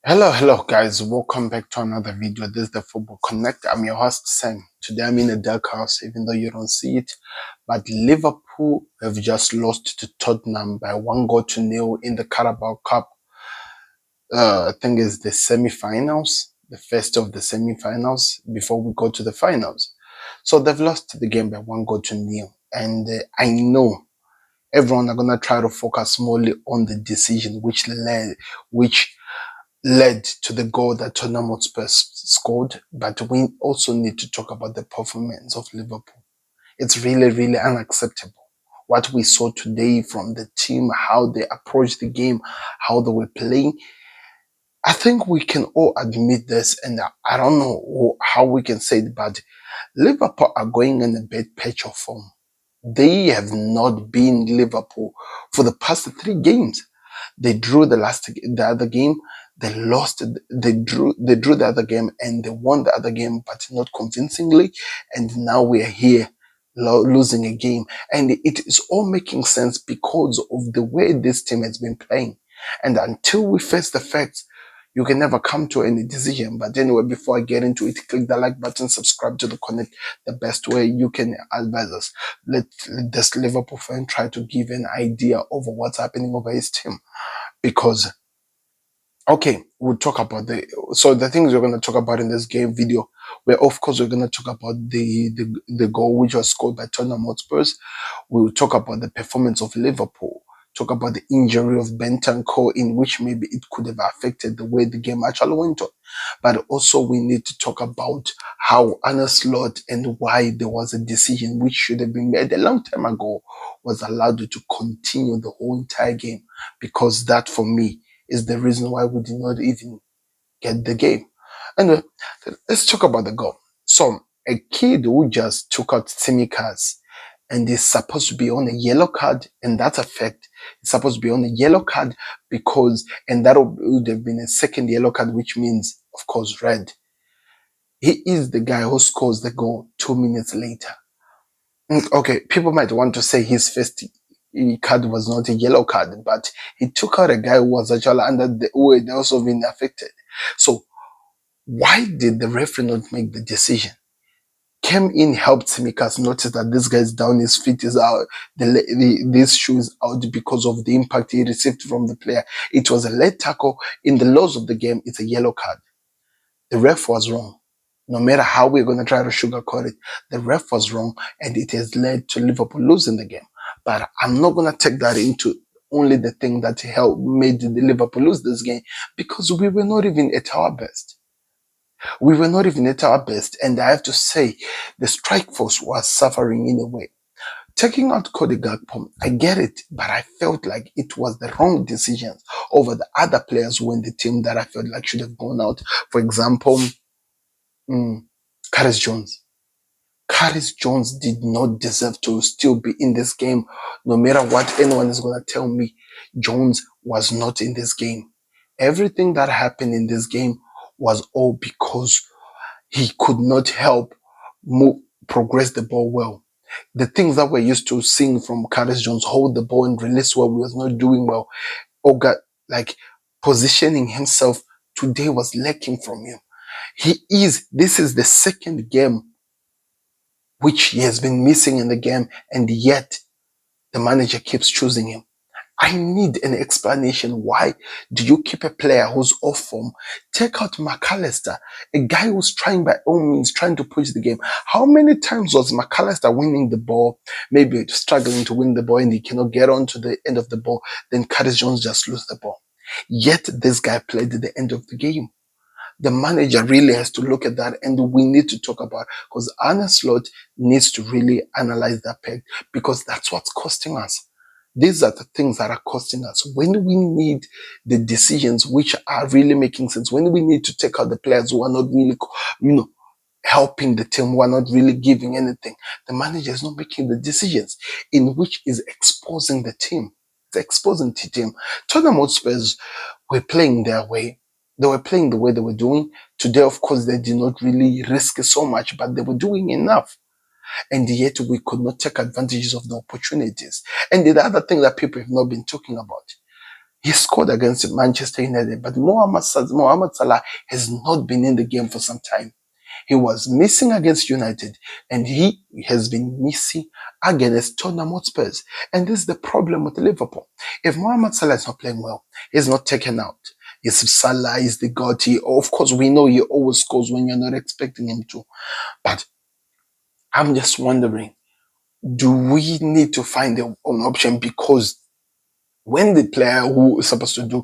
Hello guys, welcome back to another video. This is the Football Connect. I'm your host Sam. Today I'm in a dark house, even though you don't see it. But Liverpool have just lost to Tottenham by 1-0 in the Carabao Cup. I think it's the semi-finals, the first of the semi-finals before we go to the finals. So they've lost the game by 1-0, and I know everyone are gonna try to focus more on the decision which led to the goal that Tottenham Spurs scored, but we also need to talk about the performance of Liverpool. It's really unacceptable. What we saw today from the team, how they approached the game, how they were playing. I think we can all admit this, and I don't know how we can say it, but Liverpool are going in a bad patch of form. They have not been Liverpool for the past 3 games. They drew the other game. They lost. They drew the other game and they won the other game, but not convincingly. And now we are here losing a game, and it is all making sense because of the way this team has been playing. And until we face the facts, you can never come to any decision. But anyway, before I get into it, click the like button, subscribe to the Connect. The best way you can advise us. Let this Liverpool fan try to give an idea over what's happening over his team. Because, okay, we'll talk about the things we're going to talk about in this game video, where of course we're going to talk about the goal which was scored by Tottenham Spurs. We'll talk about the performance of Liverpool, talk about the injury of Bentancur, in which maybe it could have affected the way the game actually went on. But also we need to talk about how Arne Slot and why there was a decision which should have been made a long time ago was allowed to continue the whole entire game, because that for me is the reason why we did not even get the game. And let's talk about the goal. So a kid who just took out Tsimikas and is supposed to be on a yellow card, and that's a fact. It's supposed to be on a yellow card and that would have been a second yellow card, which means, of course, red. He is the guy who scores the goal 2 minutes later. Okay, people might want to say his first card was not a yellow card, but he took out a guy who was actually who had also been affected. So why did the referee not make the decision? Came in, helped Simikas notice that this guy's down, his feet is out, this shoe is out because of the impact he received from the player. It was a late tackle. In the laws of the game, it's a yellow card. The ref was wrong. No matter how we're going to try to sugarcoat it, the ref was wrong, and it has led to Liverpool losing the game. But I'm not going to take that into only the thing that made the Liverpool lose this game, because we were not even at our best. We were not even at our best, and I have to say, the strike force was suffering in a way. Taking out Cody Gakpo, I get it, but I felt like it was the wrong decisions over the other players who were in the team that I felt like should have gone out. For example, Curtis Jones. Curtis Jones did not deserve to still be in this game. No matter what anyone is going to tell me, Jones was not in this game. Everything that happened in this game was all because he could not help progress the ball well. The things that we're used to seeing from Curtis Jones, hold the ball and release well, was not doing well. Or like positioning himself today was lacking from him. This is the second game which he has been missing in the game, and yet the manager keeps choosing him. I need an explanation. Why do you keep a player who's off form? Take out McAllister, a guy who's trying by all means trying to push the game. How many times was McAllister winning the ball, maybe struggling to win the ball, and he cannot get on to the end of the ball, then Curtis Jones just lose the ball. Yet this guy played at the end of the game. The manager really has to look at that, and we need to talk about, because Arne Slot needs to really analyze that peg, because that's what's costing us. These are the things that are costing us. When we need the decisions which are really making sense, when we need to take out the players who are not really, helping the team, who are not really giving anything, the manager is not making the decisions, in which is exposing the team. It's exposing the team. Tottenham Hotspurs were playing their way. They were playing the way they were doing. Today, of course, they did not really risk so much, but they were doing enough. And yet we could not take advantages of the opportunities. And the other thing that people have not been talking about, He scored against Manchester United, but Mohamed Salah has not been in the game for some time. He was missing against United, and he has been missing against Tottenham Hotspurs. And this is the problem with Liverpool. If Mohamed Salah is not playing well, he's not taken out. If Salah is the god, of course, we know he always scores when you're not expecting him to. But I'm just wondering, do we need to find an option? Because when the player who is supposed to do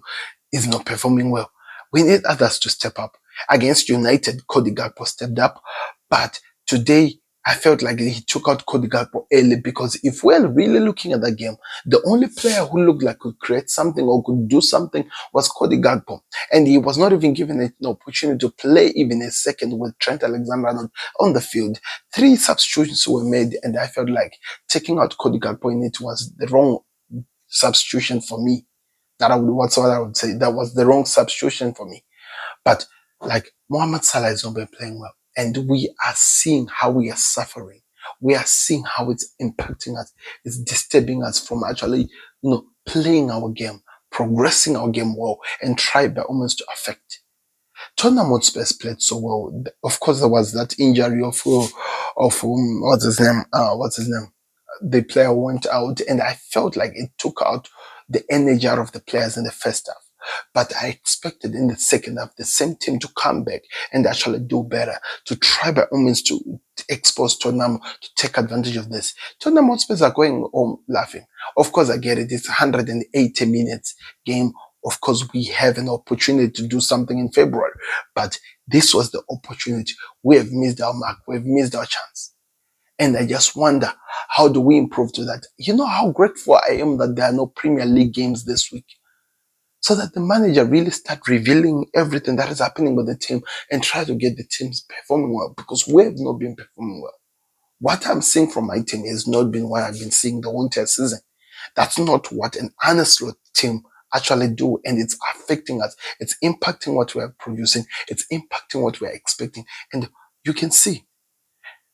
is not performing well, we need others to step up. Against United, Cody Gakpo stepped up, but today I felt like he took out Cody Gakpo early, because if we're really looking at the game, the only player who looked like could create something or could do something was Cody Gakpo, and he was not even given an opportunity to play even a second with Trent Alexander-Arnold on the field. 3 substitutions were made, and I felt like taking out Cody Gakpo in it was the wrong substitution for me. What's what I would say. That was the wrong substitution for me. But like Mohamed Salah has not been playing well, and we are seeing how we are suffering. We are seeing how it's impacting us. It's disturbing us from actually, playing our game, progressing our game well, and try by almost to affect. Tottenham Hotspur played so well. Of course, there was that injury of what's his name? What's his name? The player went out, and I felt like it took out the energy out of the players in the first half. But I expected in the second half the same team to come back and actually do better, to try by all means to expose Tottenham, to take advantage of this. Tottenham Hotspurs are going home laughing. Of course, I get it. It's 180 minutes game. Of course, we have an opportunity to do something in February, but this was the opportunity. We have missed our mark. We've missed our chance. And I just wonder, how do we improve to that? You know how grateful I am that there are no Premier League games this week, so that the manager really start revealing everything that is happening with the team and try to get the teams performing well, because we have not been performing well. What I'm seeing from my team has not been what I've been seeing the whole entire season. That's not what an honest team actually do, and it's affecting us. It's impacting what we are producing. It's impacting what we are expecting. And you can see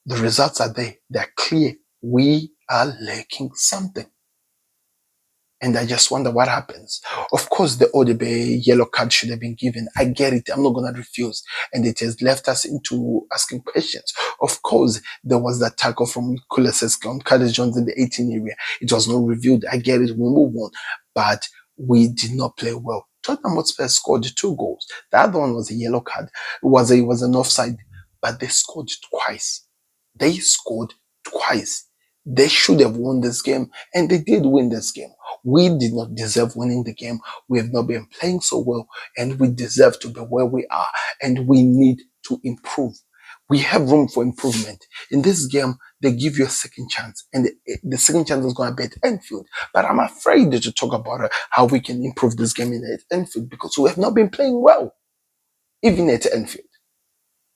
the results are there. They're clear. We are lacking something. And I just wonder what happens. Of course, the ODB yellow card should have been given. I get it. I'm not going to refuse. And it has left us into asking questions. Of course, there was that tackle from Kulusevski on Curtis Jones in the 18 area. It was not reviewed. I get it. We move on. But we did not play well. Tottenham Hotspur scored 2 goals. The other one was a yellow card. It was an offside. But they scored twice. They scored twice. They should have won this game. And they did win this game. We did not deserve winning the game. We have not been playing so well, and we deserve to be where we are, and we need to improve. We have room for improvement. In this game, they give you a second chance, and the second chance is going to be at Anfield. But I'm afraid to talk about how we can improve this game at Anfield, because we have not been playing well, even at Anfield.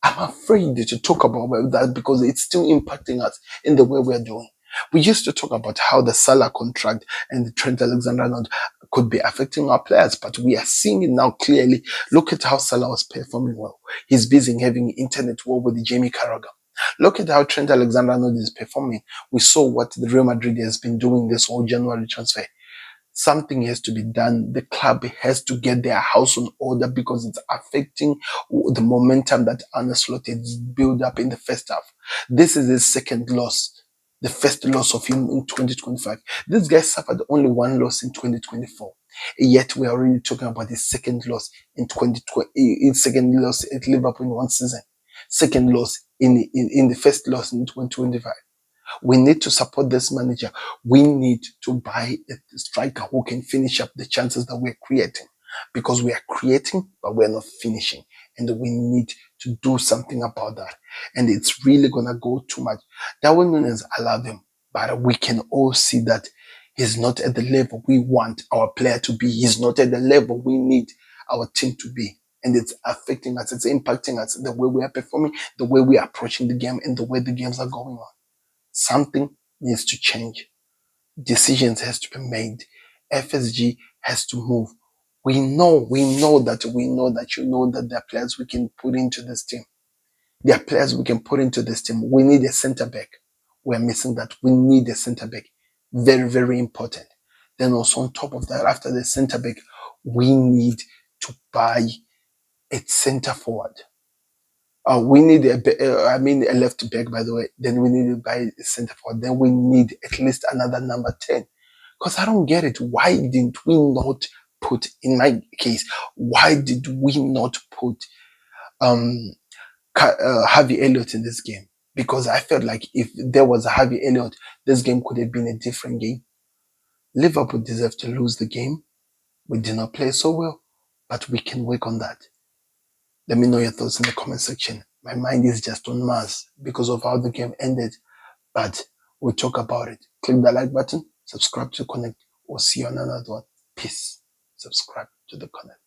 I'm afraid to talk about that because it's still impacting us in the way we're doing. We used to talk about how the Salah contract and the Trent Alexander-Arnold could be affecting our players, but we are seeing it now clearly. Look at how Salah was performing well. He's busy having internet war with Jamie Carragher. Look at how Trent Alexander-Arnold is performing. We saw what the Real Madrid has been doing this whole January transfer. Something has to be done. The club has to get their house in order, because it's affecting the momentum that Arne Slot has built up in the first half. This is his second loss. The first loss of him in 2025. This guy suffered only 1 loss in 2024. Yet we are already talking about his second loss in 2020, his second loss at Liverpool in 1 season. Second loss in the first loss in 2025. We need to support this manager. We need to buy a striker who can finish up the chances that we're creating, because we are creating, but we're not finishing. And we need to do something about that. And it's really going to go too much. Darwin Núñez, I love him, but we can all see that he's not at the level we want our player to be. He's not at the level we need our team to be. And it's affecting us. It's impacting us, the way we are performing, the way we are approaching the game, and the way the games are going on. Something needs to change. Decisions has to be made. FSG has to move. We know that you know that there are players we can put into this team. There are players we can put into this team. We need a center back. We're missing that. We need a center back. Very, very important. Then also on top of that, after the center back, we need to buy a center forward. We need a left back, by the way. Then we need to buy a center forward. Then we need at least another number 10. Because I don't get it. Why didn't we not put, in my case, why did we not put um Harvey Elliott in this game? Because I felt like if there was a Harvey Elliott, this game could have been a different game. Liverpool deserved to lose the game. We did not play so well, but we can work on that. Let me know your thoughts in the comment section. My mind is just on Mars because of how the game ended, but we'll talk about it. Click the like button, subscribe to Connect. We'll see you on another one. Peace. Subscribe to the Connect.